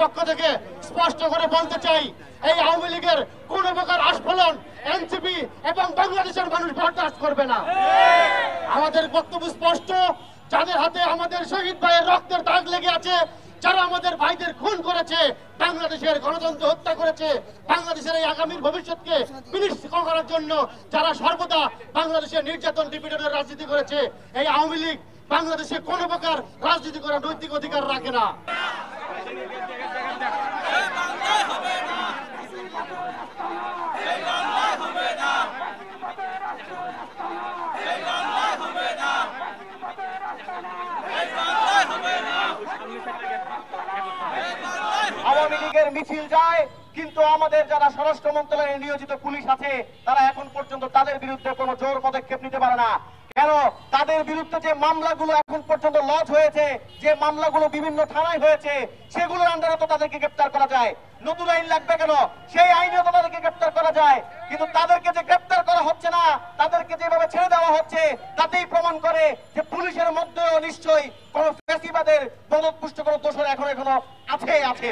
পক্ষ থেকে স্পষ্ট করে বলতে চাই, এই আওয়ামী লীগের কোন প্রকার আস্ফলন এনসিপি এবং বাংলাদেশের মানুষ বরদাস্ত করবে না। আমাদের বক্তব্য স্পষ্ট, যাদের হাতে আমাদের শহীদ ভাইয়ের রক্তের দাগ লেগে আছে, যারা আমাদের ভাইদের খুন করেছে, বাংলাদেশের গণতন্ত্র হত্যা করেছে, বাংলাদেশের এই আগামীর ভবিষ্যৎকে বিনিশ্চিত করার জন্য যারা সর্বদা বাংলাদেশের নির্যাতন নিপীড়নের রাজনীতি করেছে, এই আওয়ামী লীগ বাংলাদেশে কোনো প্রকার রাজনীতি করার নৈতিক অধিকার রাখে না। আওয়ামী লীগের মিছিল যায়, কিন্তু আমাদের যারা স্বরাষ্ট্র মন্ত্রণালয়ে নিয়োজিত পুলিশ আছে তারা এখন পর্যন্ত তাদের বিরুদ্ধে কোনো জোর পদক্ষেপ নিতে পারে না। কেন? তাদের বিরুদ্ধে যে মামলাগুলো এখন পর্যন্ত লজ হয়েছে, যে মামলাগুলো বিভিন্ন থানায় হয়েছে, সেগুলোর আন্ডারে তো তাদেরকে গ্রেপ্তার করা যায়। নতুন আইন লাগবে কেন? সেই আইনেও তো তাদেরকে গ্রেপ্তার করা যায়। কিন্তু তাদেরকে যে গ্রেপ্তার করা হচ্ছে না, তাদেরকে যেভাবে ছেড়ে দেওয়া হচ্ছে, তাতেই প্রমাণ করে যে পুলিশের মধ্যেও নিশ্চয়ই কোন ফ্যাসিবাদের মদতপুষ্ট কোন দোষর এখনো আছে।